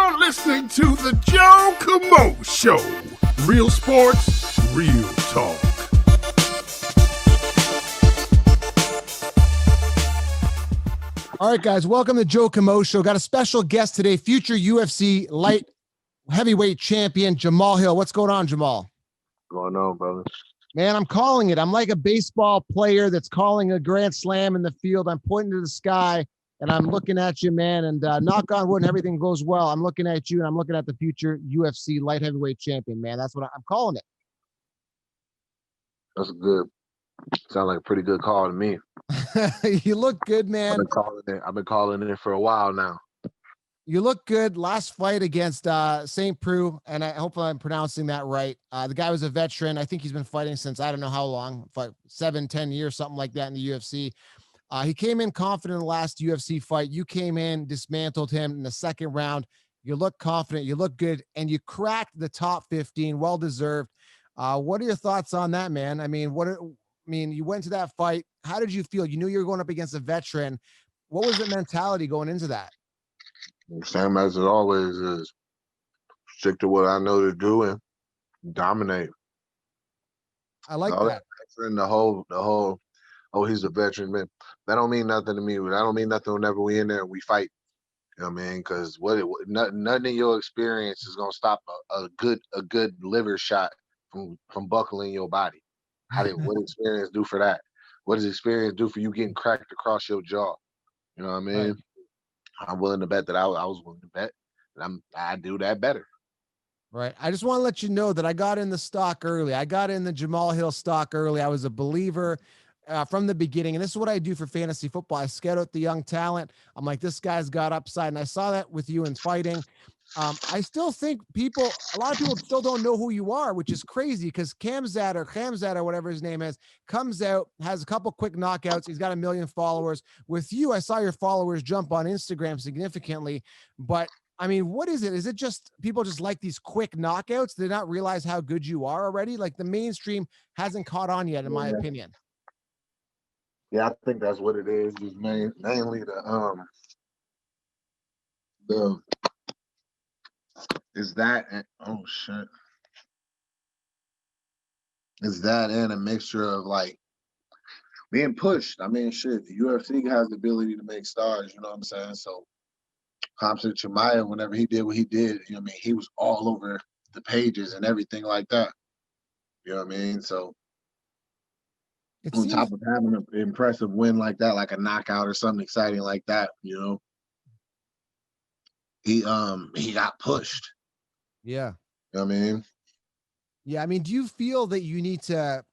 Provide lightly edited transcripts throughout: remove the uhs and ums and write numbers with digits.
You're listening to the Joe Camo Show. Real sports, real talk. All right, guys, welcome to Joe Camo Show. Got a special guest today, future UFC light heavyweight champion, Jamahal Hill. What's going on, Jamal? What's going on, brother? Man, I'm calling it. I'm like a baseball player that's calling a grand slam in the field. I'm pointing to the sky, and I'm looking at you, man, and knock on wood and everything goes well. I'm looking at you, and I'm looking at the future UFC light heavyweight champion, man. That's what I'm calling it. That's good. Sound like a pretty good call to me. You look good, man. I've been calling it for a while now. You look good. Last fight against St. Preux, and I hope I'm pronouncing that right. The guy was a veteran. I think he's been fighting since I don't know how long, 7-10 years, something like that in the UFC. He came in confident in the last UFC fight. You came in, dismantled him in the second round. You look confident. You look good, and you cracked the top 15. Well deserved. What are your thoughts on that, man? I mean, you went to that fight. How did you feel? You knew you were going up against a veteran. What was the mentality going into that? Same as it always is. Stick to what I know to do and dominate. I like all that. And the whole, oh, he's a veteran, man. That don't mean nothing to me. That don't mean nothing whenever we in there and we fight. You know what I mean? Because nothing in your experience is gonna stop a good liver shot from buckling your body. What experience do for that? What does experience do for you getting cracked across your jaw? You know what I mean? Right. I'm willing to bet that I was willing to bet, and I do that better. Right. I just want to let you know that I got in the stock early. I got in the Jamahal Hill stock early. I was a believer from the beginning. And this is what I do for fantasy football. I scout out the young talent. I'm like, this guy's got upside. And I saw that with you in fighting. I still think a lot of people still don't know who you are, which is crazy because Khamzat or whatever his name is, comes out, has a couple quick knockouts. He's got 1 million followers. With you, I saw your followers jump on Instagram significantly, but I mean, what is it? Is it just people just like these quick knockouts? They not realize how good you are already? Like the mainstream hasn't caught on yet, in my opinion. Yeah, I think that's what it is. Just mainly the is that and, oh shit. Is that and a mixture of like being pushed. I mean, shit, the UFC has the ability to make stars, you know what I'm saying? So Hamza Chimaev, whenever he did what he did, you know what I mean, he was all over the pages and everything like that. You know what I mean? So on top of having an impressive win like that, like a knockout or something exciting like that, you know, he got pushed. Yeah. You know what I mean? Yeah, I mean, do you feel that you need to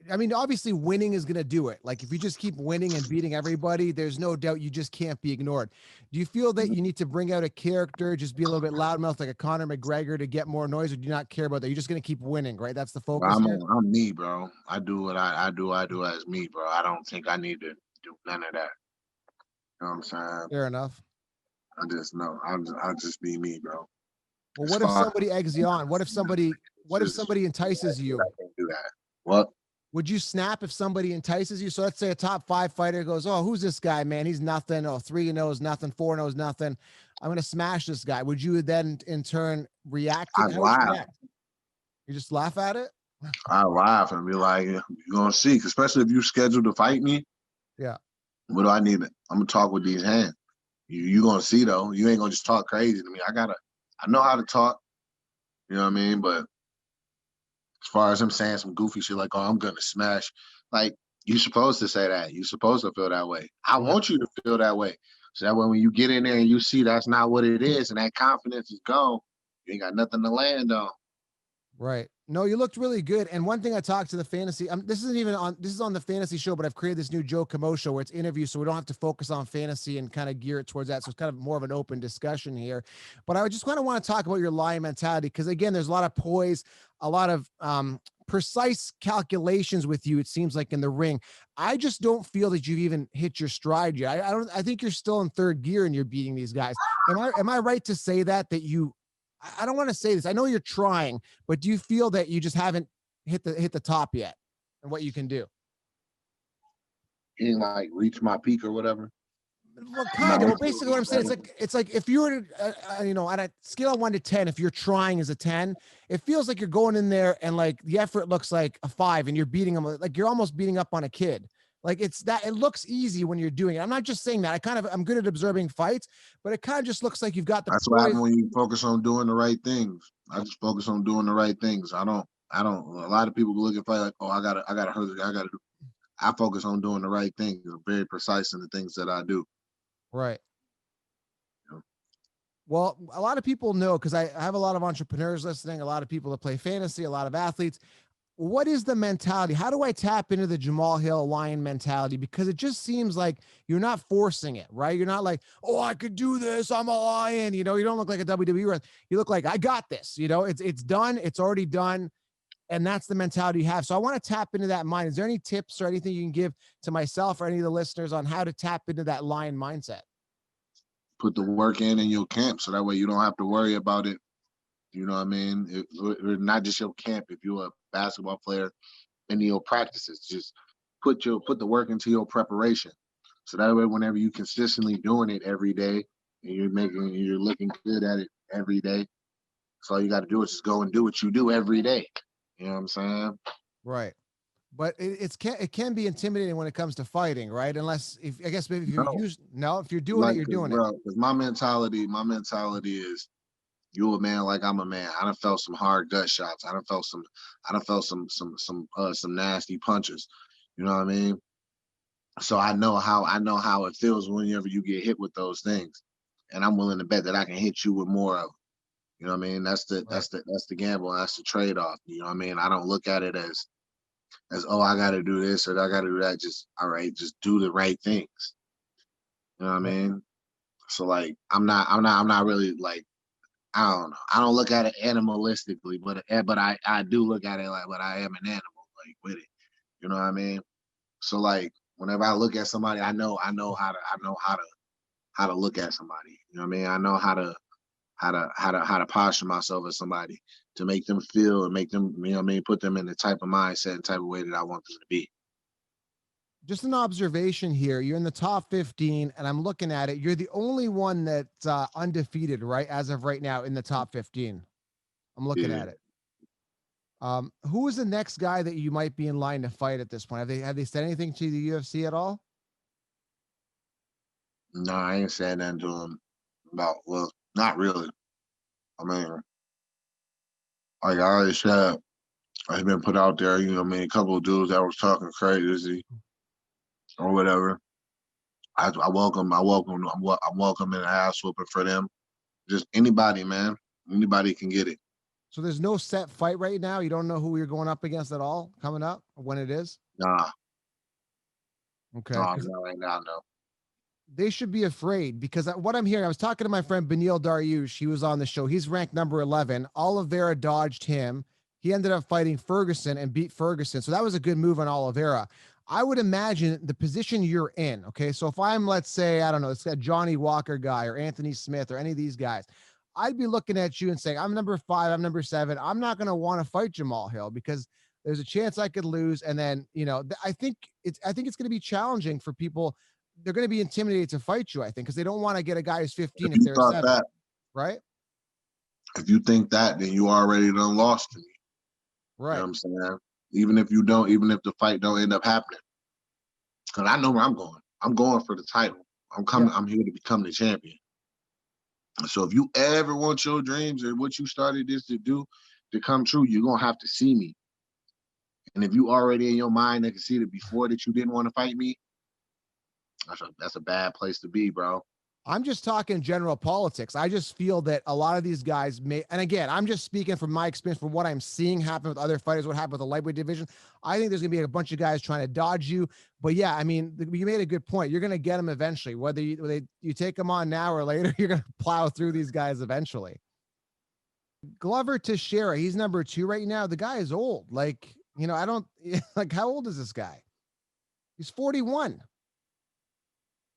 I mean, obviously winning is going to do it. Like if you just keep winning and beating everybody, there's no doubt you just can't be ignored. Do you feel that you need to bring out a character, just be a little bit loudmouth like a Conor McGregor to get more noise, or do you not care about that? You're just going to keep winning, right? That's the focus. I'm me, bro. I do what I do as me, bro. I don't think I need to do none of that. You know what I'm saying? Fair enough. I just know. I'll just be me, bro. Well, what if somebody eggs you on? What if somebody entices you? I can't do that. What? Would you snap if somebody entices you? So let's say a top 5 fighter goes, oh, who's this guy, man? He's nothing. Oh, 3-0 is nothing. 4-0 is nothing. I'm going to smash this guy. Would you then in turn react to that? You just laugh at it? I laugh and be like, you're going to see, especially if you scheduled to fight me. Yeah. What do I need? I'm going to talk with these hands. You're going to see, though. You ain't going to just talk crazy to me. I know how to talk. You know what I mean? But as far as him saying some goofy shit like, oh, I'm going to smash. Like, you're supposed to say that. You're supposed to feel that way. I want you to feel that way. So that way when you get in there and you see that's not what it is and that confidence is gone, you ain't got nothing to land on. Right. No, you looked really good. And one thing I talked to the fantasy, this is on the fantasy show, but I've created this new Joe Camo show where it's interviews. So we don't have to focus on fantasy and kind of gear it towards that. So it's kind of more of an open discussion here, but I just kind of want to talk about your lion mentality. Cause again, there's a lot of poise, a lot of, precise calculations with you. It seems like in the ring, I just don't feel that you've even hit your stride yet. I think you're still in third gear and you're beating these guys. Am I right to say that I don't want to say this. I know you're trying, but do you feel that you just haven't hit the top yet and what you can do? You didn't like reach my peak or whatever? Well, No, kind of. Well, basically, what I'm saying is it's like if you were, you know, on a scale of 1 to 10, if you're trying as a 10, it feels like you're going in there and like the effort looks like a 5, and you're beating them like you're almost beating up on a kid. Like it's that it looks easy when you're doing it. I'm not just saying that. I'm good at observing fights, but it kind of just looks like you've got the that's what poise. happens when you focus on doing the right things. I just focus on doing the right things. I don't. A lot of people look at fight like, oh, I gotta hurt. I gotta. I focus on doing the right things. I'm very precise in the things that I do. Right. You know? Well, a lot of people know because I have a lot of entrepreneurs listening, a lot of people that play fantasy, a lot of athletes. What is the mentality? How do I tap into the Jamal Hill lion mentality? Because it just seems like you're not forcing it, right? You're not like, oh, I could do this. I'm a lion. You know, you don't look like a WWE wrestler. You look like I got this. You know, it's done. It's already done. And that's the mentality you have. So I want to tap into that mind. Is there any tips or anything you can give to myself or any of the listeners on how to tap into that lion mindset? Put the work in your camp, so that way you don't have to worry about it. You know what I mean? Not just your camp. If you're a basketball player, in your practices, just put the work into your preparation. So that way, whenever you consistently doing it every day, and you're looking good at it every day, so all you got to do is just go and do what you do every day. You know what I'm saying? Right. But it can be intimidating when it comes to fighting, right? Unless if I guess maybe if you're No, used no, if you're doing it, like, you're cause doing it. bro, cause my mentality is you a man like I'm a man. I done felt some hard gut shots. I done felt some nasty punches. You know what I mean? So I know how it feels whenever you get hit with those things. And I'm willing to bet that I can hit you with more of. You know what I mean? Right. That's the gamble. That's the trade off. You know what I mean? I don't look at it as oh I gotta do this or I gotta do that. Just all right, just do the right things. You know what I Right. mean? So like I'm not really like I don't know. I don't look at it animalistically, but I do look at it like but I am an animal, like with it. You know what I mean? So like whenever I look at somebody, I know how to look at somebody. You know what I mean? I know how to posture myself as somebody to make them feel and make them, you know what I mean, put them in the type of mindset and type of way that I want them to be. Just an observation here. You're in the top 15, and I'm looking at it. You're the only one that's undefeated, right? As of right now in the top 15. I'm looking Yeah. at it. Who is the next guy that you might be in line to fight at this point? Have they said anything to the UFC at all? No, I ain't saying nothing to them about well, not really. I mean, like I already said, I've been put out there, you know what I mean, a couple of dudes that was talking crazy or whatever. I'm welcoming an ass whooping for them. Just anybody, man. Anybody can get it. So there's no set fight right now. You don't know who you're going up against at all coming up when it is. Nah, Okay, nah, because not right now, no. they should be afraid because what I'm hearing, I was talking to my friend Benil Dariush. He was on the show. He's ranked number 11. Oliveira dodged him. He ended up fighting Ferguson and beat Ferguson. So that was a good move on Oliveira. I would imagine the position you're in. Okay. So if I'm, let's say, I don't know, it's a Johnny Walker guy or Anthony Smith or any of these guys, I'd be looking at you and saying, I'm number 5, I'm number 7. I'm not going to want to fight Jamal Hill because there's a chance I could lose. And then, you know, I think it's going to be challenging for people. They're going to be intimidated to fight you, I think, because they don't want to get a guy who's If 15 if you they're a thought 7, that, right? if you think that, then you already done lost to me. You know what Right. I'm saying? Even if the fight don't end up happening. Because I know where I'm going. I'm going for the title. Yeah. I'm here to become the champion. So if you ever want your dreams or what you started this to do to come true, you're gonna have to see me. And if you already in your mind that can see it before that you didn't want to fight me, that's a bad place to be, bro. I'm just talking general politics. I just feel that a lot of these guys may, and again, I'm just speaking from my experience, from what I'm seeing happen with other fighters, what happened with the lightweight division. I think there's going to be a bunch of guys trying to dodge you. But yeah, I mean, you made a good point. You're going to get them eventually. Whether you take them on now or later, you're going to plow through these guys eventually. Glover Teixeira, he's number 2 right now. The guy is old. Like, you know, I don't like how old is this guy? He's 41.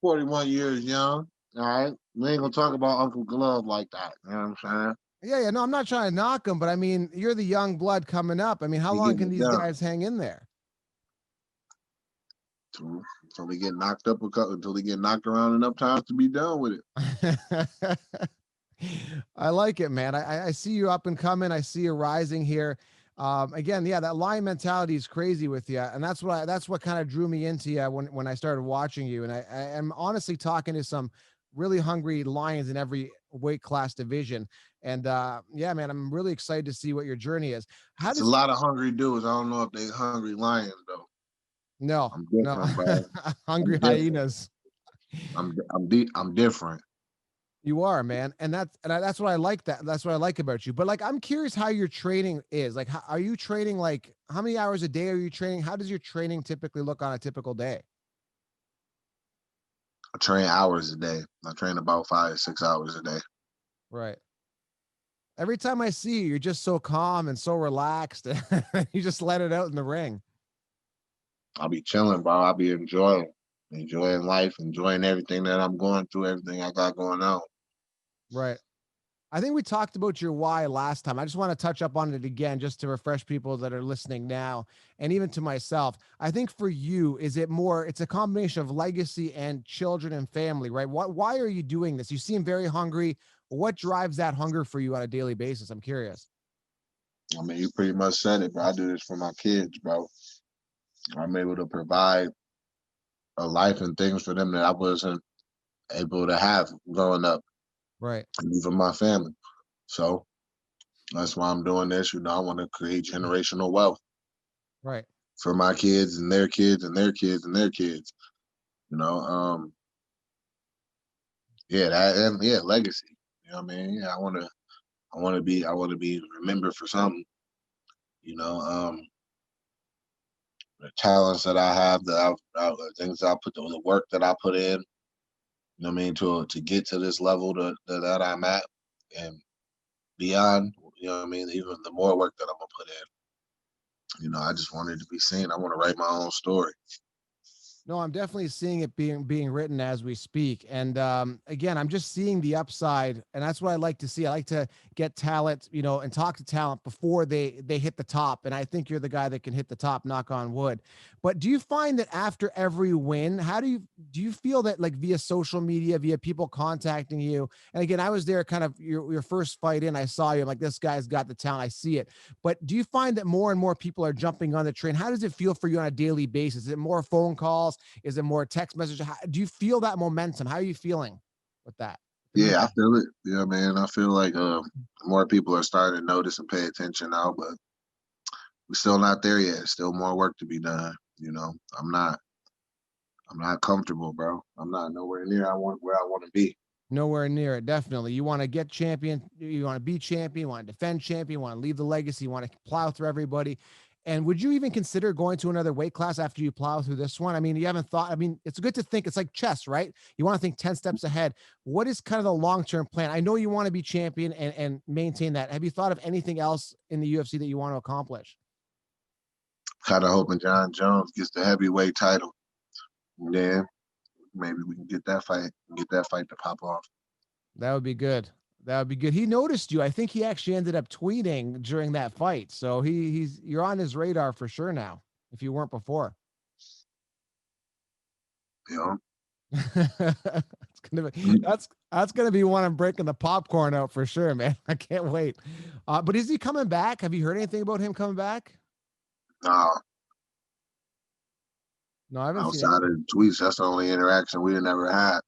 41 years young. All right. We ain't gonna talk about Uncle Glove like that. You know what I'm saying? Yeah, no, I'm not trying to knock him, but I mean, you're the young blood coming up. I mean, how He long getting can it these done. guys hang in there? until they get knocked up until they get knocked around enough times to be done with it. I like it, man. I see you up and coming. I see you rising here. Again, yeah, that lion mentality is crazy with you, and that's what kind of drew me into you when I started watching you. And I am honestly talking to some really hungry lions in every weight class division. And yeah, man, I'm really excited to see what your journey is. How It's a does lot of hungry dudes. I don't know if they hungry lions though. no I'm no different, bro. I'm hungry different. hyenas? I'm different. You are, man, and that's what I like. That's what I like about you. But like, I'm curious how your training is. Like, are you training? Like, how many hours a day are you training? How does your training typically look on a typical day? I train hours a day. I train about 5 to 6 hours a day. Right. Every time I see you, you're just so calm and so relaxed. You just let it out in the ring. I'll be chilling, bro. I'll be enjoying life, enjoying everything that I'm going through, everything I got going on. Right. I think we talked about your why last time. I just want to touch up on it again just to refresh people that are listening now and even to myself. I think for you, it's a combination of legacy and children and family, right? Why are you doing this? You seem very hungry. What drives that hunger for you on a daily basis? I'm curious. I mean, you pretty much said it, bro. I do this for my kids, bro. I'm able to provide a life and things for them that I wasn't able to have growing up, Right. and even my family. So that's why I'm doing this. I want to create generational wealth Right. for my kids and their kids and their kids and their kids. You know, yeah, that and yeah, legacy. You know what I mean? Yeah, I want to be remembered for something. You know, the talents that I have, the things that the work that I put in. You know what I mean? To get to this level that I'm at and beyond. You know what I mean? Even the more work that I'm gonna put in. I just wanted to be seen. I want to write my own story. No, I'm definitely seeing it being written as we speak. And again, I'm just seeing the upside, and that's what I like to see. I like to get talent, and talk to talent before they hit the top. And I think you're the guy that can hit the top, knock on wood. But do you find that after every win, how do you feel that, like, via social media, via people contacting you? And again, I was there kind of your first fight in, I saw you. I'm like, this guy's got the talent. I see it. But do you find that more and more people are jumping on the train? How does it feel for you on a daily basis? Is it more phone calls? Is it more text message? Do you feel that momentum? How are you feeling with that? The Yeah, I media. feel it. Yeah, man. I feel like more people are starting to notice and pay attention now, but we're still not there yet. Still more work to be done. I'm not comfortable, bro. I'm not nowhere near where I want to be. Nowhere near it. Definitely. You want to get champion. You want to be champion. You want to defend champion. You want to leave the legacy. You want to plow through everybody. And would you even consider going to another weight class after you plow through this one? I mean, you haven't thought. I mean, it's good to think. It's like chess, right? You want to think 10 steps ahead. What is kind of the long-term plan? I know you want to be champion and maintain that. Have you thought of anything else in the UFC that you want to accomplish? Kind of hoping John Jones gets the heavyweight title. And then maybe we can get that fight to pop off. That would be good. That would be good. He noticed you. I think he actually ended up tweeting during that fight. So you're on his radar for sure now, if you weren't before. You know, It's gonna be that's gonna be one I'm breaking the popcorn out for sure, man. I can't wait. But is he coming back? Have you heard anything about him coming back? uh, No, I haven't seen outside of anything. the tweets, that's the only interaction we never had.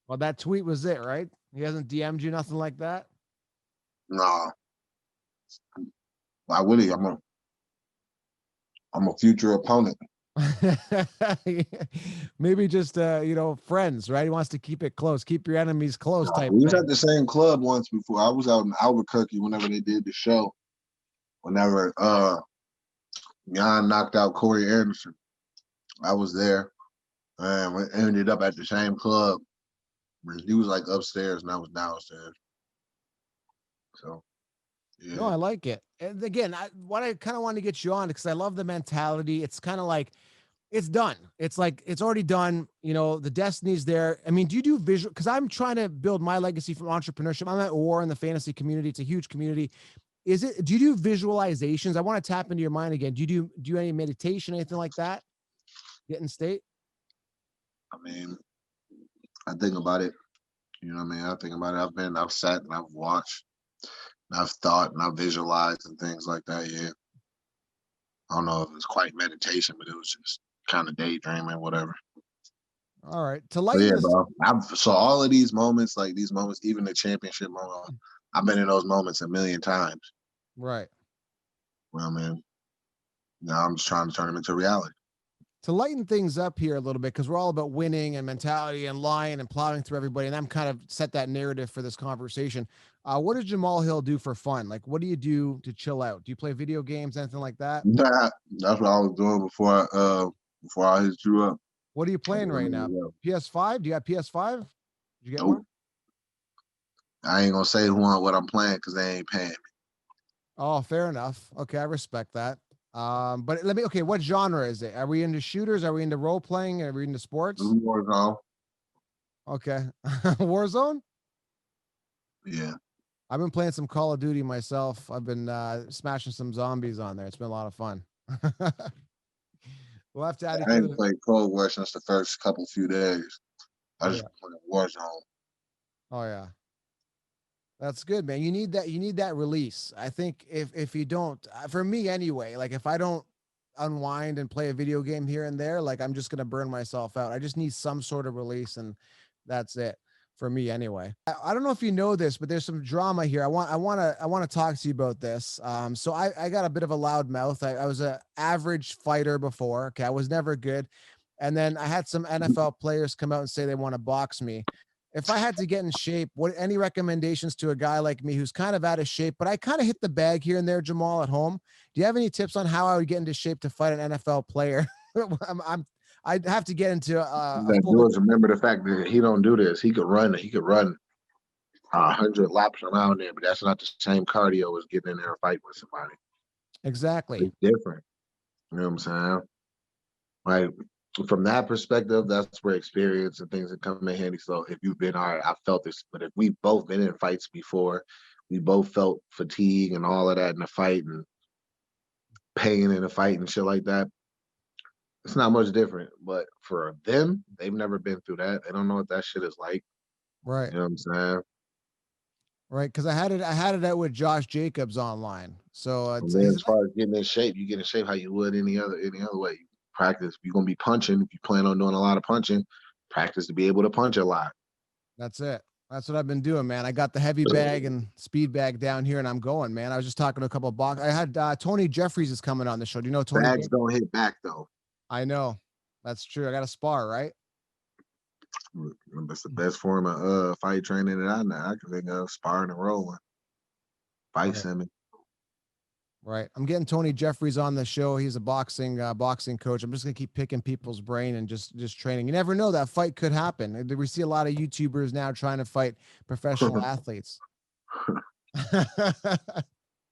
Well, that tweet was it, right? He hasn't DM'd you, nothing like that. No, why would he? I'm a future opponent. Maybe just friends, right? He wants to keep it close, keep your enemies close type We was thing. at the same club once before. I was out in Albuquerque whenever they did the show. Whenever Jan knocked out Corey Anderson, I was there, and we ended up at the same club. He was like upstairs, and I was downstairs. So No, yeah, I like it. And again, what I kind of want to get you on, because I love the mentality. It's kind of like it's done. It's like it's already done. The destiny's there. I mean, do you do visual? Because I'm trying to build my legacy from entrepreneurship. I'm at war in the fantasy community. It's a huge community. Do you do visualizations? I want to tap into your mind again. Do you do any meditation, anything like that? Get in state? I mean, I think about it. You know what I mean? I think about it. I've sat and I've watched, and I've thought and I've visualized and things like that. Yeah. I don't know if it's quite meditation, but it was just kind of daydreaming, whatever. All right. To But lighten yeah, this, bro. So all of these moments, like these moments, even the championship moment, I've been in those moments a million times. right. Well, man, now I'm just trying to turn them into reality. To lighten things up here a little bit, because we're all about winning and mentality and lying and plowing through everybody, and I'm kind of set that narrative for this conversation. What does Jamahal Hill do for fun? Like, what do you do to chill out? Do you play video games, anything like that? Nah, that's what I was doing before I hit you up. What are you playing right now? PS5? Do you have PS5? Did you get Nope. one? I ain't gonna say what I'm playing because they ain't paying me. Oh, fair enough. Okay, I respect that. But okay, what genre is it? Are we into shooters? Are we into role playing? Are we into sports? Warzone. Okay. Warzone? Yeah. I've been playing some Call of Duty myself. I've been smashing some zombies on there. It's been a lot of fun. We'll have to add I each ain't other. played Cold War since the first few days. I just Yeah. played Warzone. Oh yeah. That's good, man. You need that release. I think if you don't, for me anyway, like if I don't unwind and play a video game here and there, like I'm just gonna burn myself out. I just need some sort of release, and that's it for me anyway. I don't know if you know this, but there's some drama here. I want to talk to you about this. So I got a bit of a loud mouth. I was a average fighter before. Okay, I was never good, and then I had some NFL players come out and say they want to box me. If I had to get in shape, what any recommendations to a guy like me who's kind of out of shape, but I kind of hit the bag here and there, Jamal, at home? Do you have any tips on how I would get into shape to fight an NFL player? I'd have to get into a That full. do is remember the fact that he don't do this. He could run. He could run 100 laps around there, but that's not the same cardio as getting in there and fight with somebody. Exactly. It's different. You know what I'm saying? Like from that perspective, that's where experience and things that come in handy. So if you've been all right, I felt this, but if we've both been in fights before, we both felt fatigue and all of that in the fight and pain in the fight and shit like that. It's not much different. But for them, they've never been through that. They don't know what that shit is like. Right. You know what I'm saying? Right. Because I had it out with Josh Jacobs online. So And then as far as getting in shape, you get in shape how you would any other way. You practice. You're gonna be punching. If you plan on doing a lot of punching, practice to be able to punch a lot. that's it. That's what I've been doing, man. I got the heavy bag and speed bag down here, and I'm going, man. I was just talking to a couple of box. I had Tony Jeffries is coming on the show. Do you know Tony? Bags don't hit back though. I know. That's true. I got a spar, right? That's the best form of fight training that I know. I can think of sparring and rolling. Fight Right. semi. Right. I'm getting Tony Jeffries on the show. He's a boxing coach. I'm just gonna keep picking people's brain and just training. You never know, that fight could happen. We see a lot of YouTubers now trying to fight professional athletes.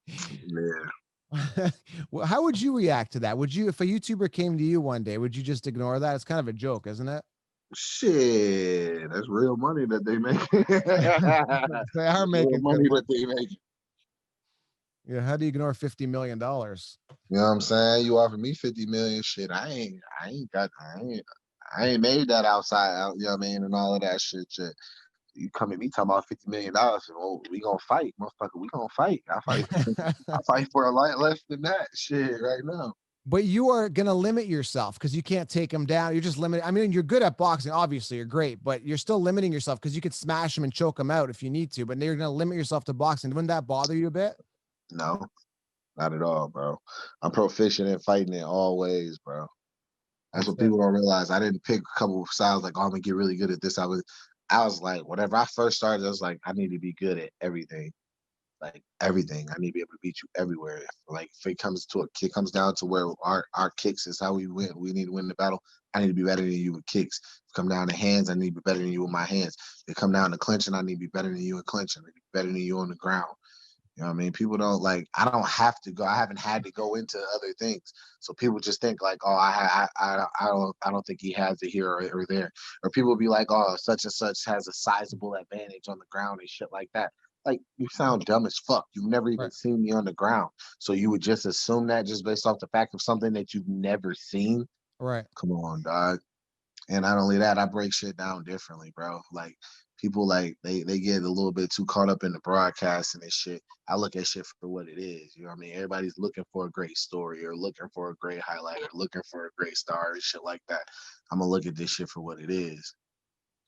Yeah. Well, how would you react to that? Would you, if a YouTuber came to you one day, would you just ignore that? It's kind of a joke, isn't it? Shit. That's real money that they make. They are That's real making money good. what they make. Yeah, how do you ignore $50 million? You know what I'm saying? You offer me 50 million shit. I ain't made that outside out, you know what I mean, and all of that shit. You come at me talking about $50 million. Oh, we gonna fight, motherfucker. We gonna fight. I fight for a lot less than that shit right now. But you are going to limit yourself because you can't take them down. You're just limited. I mean, you're good at boxing. Obviously, you're great, but you're still limiting yourself because you could smash them and choke them out if you need to. But you're going to limit yourself to boxing. Wouldn't that bother you a bit? No, not at all, bro. I'm proficient in fighting in all ways, bro. That's That's what it. people don't realize. I didn't pick a couple of styles like, oh, I'm gonna get really good at this. I was like, whenever I first started, I was like, I need to be good at everything. Like everything. I need to be able to beat you everywhere. Like if it comes to a kick, comes down to where our kicks is how we win. We need to win the battle. I need to be better than you with kicks. If it come down to hands, I need to be better than you with my hands. If it come down to clinching, I need to be better than you in clinching. I need to be better than you on the ground. You know what I mean? People don't like. I don't have to go. I haven't had to go into other things. So people just think like, oh, I don't think he has it here or there. Or people be like, oh, such and such has a sizable advantage on the ground and shit like that. Like you sound dumb as fuck. You've never even Right. seen me on the ground, so you would just assume that just based off the fact of something that you've never seen. Right. Come on, dog. And not only that, I break shit down differently, bro. Like people like they get a little bit too caught up in the broadcast and this shit. I look at shit for what it is. You know what I mean? Everybody's looking for a great story or looking for a great highlight or looking for a great star and shit like that. I'm gonna look at this shit for what it is.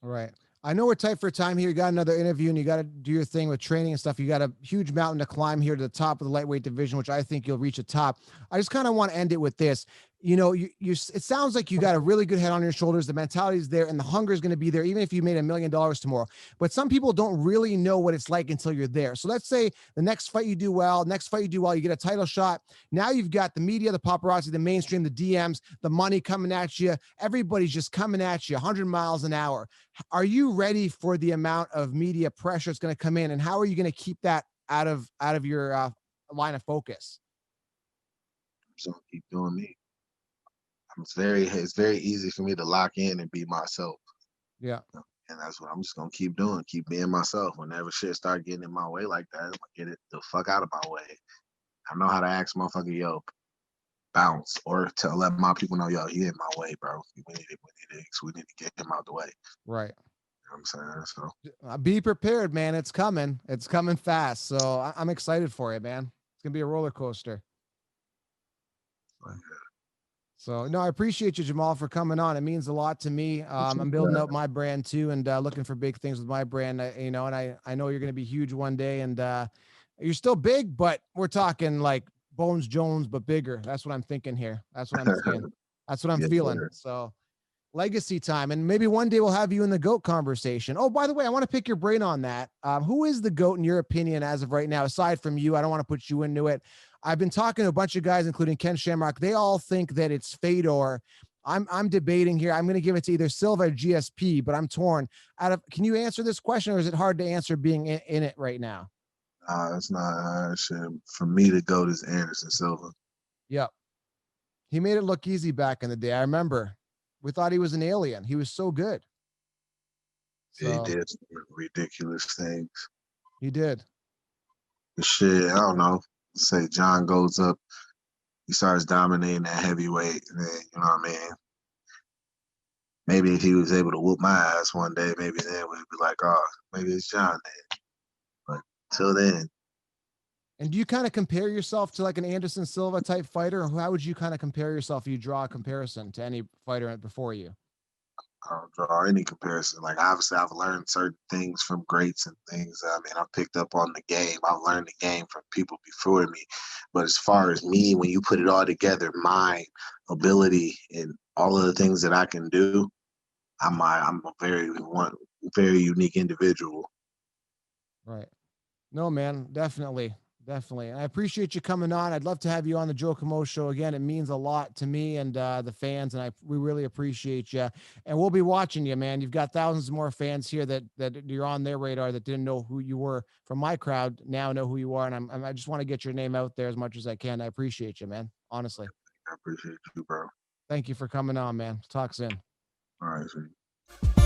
Right. I know we're tight for time here. You got another interview and you got to do your thing with training and stuff. You got a huge mountain to climb here to the top of the lightweight division, which I think you'll reach the top. I just kind of want to end it with this. You know, it sounds like you got a really good head on your shoulders. The mentality is there and the hunger is going to be there, even if you made $1 million tomorrow. But some people don't really know what it's like until you're there. So let's say the next fight you do well, you get a title shot. Now you've got the media, the paparazzi, the mainstream, the DMs, the money coming at you. Everybody's just coming at you 100 miles an hour. Are you ready for the amount of media pressure that's going to come in, and how are you going to keep that out of your line of focus? So keep doing me. It's very easy for me to lock in and be myself. Yeah. And that's what I'm just gonna keep doing, keep being myself. Whenever shit start getting in my way like that, I'm gonna get it the fuck out of my way. I know how to ask motherfucker, yo, bounce, or to let my people know, yo, he in my way, bro. We need to get him out the way. Right. You know what I'm saying? So Be prepared, man. It's coming. It's coming fast. So I'm excited for it, man. It's gonna be a roller coaster. like, So no, I appreciate you, Jamal, for coming on. It means a lot to me. I'm building out my brand too, and looking for big things with my brand. And I know you're going to be huge one day, and you're still big, but we're talking like Bones Jones, but bigger. That's what I'm thinking here. That's what I'm saying. That's what I'm yes, feeling. sir. So legacy time, and maybe one day we'll have you in the GOAT conversation. Oh, by the way, I want to pick your brain on that. Who is the GOAT in your opinion as of right now, aside from you? I don't want to put you into it. I've been talking to a bunch of guys, including Ken Shamrock. They all think that it's Fedor. I'm debating here. I'm going to give it to either Silva or GSP, but I'm torn. Can you answer this question, or is it hard to answer being in it right now? It's not shit. For me to go is Anderson Silva. Yep. He made it look easy back in the day. I remember we thought he was an alien. He was so good. Yeah, he So did some ridiculous things. he did. But shit, I don't know. Say John goes up, he starts dominating that heavyweight, and then you know what I mean. Maybe if he was able to whoop my ass one day, maybe then we'd be like, oh, maybe it's John then. But till then, And do you kind of compare yourself to like an Anderson Silva type fighter? Or how would you kind of compare yourself if you draw a comparison to any fighter before you? I don't draw any comparison. Like obviously, I've learned certain things from greats and things. I mean, I've picked up on the game. I've learned the game from people before me. But as far as me, when you put it all together, my ability and all of the things that I can do, I'm a very unique individual. Right. No, man, definitely. Definitely. And I appreciate you coming on. I'd love to have you on the Joe Camo show again. It means a lot to me and the fans, and we really appreciate you. And we'll be watching you, man. You've got thousands more fans here that you're on their radar that didn't know who you were from my crowd, now know who you are. And I just want to get your name out there as much as I can. I appreciate you, man. Honestly. I appreciate you, bro. Thank you for coming on, man. Talk soon. All right, sweet.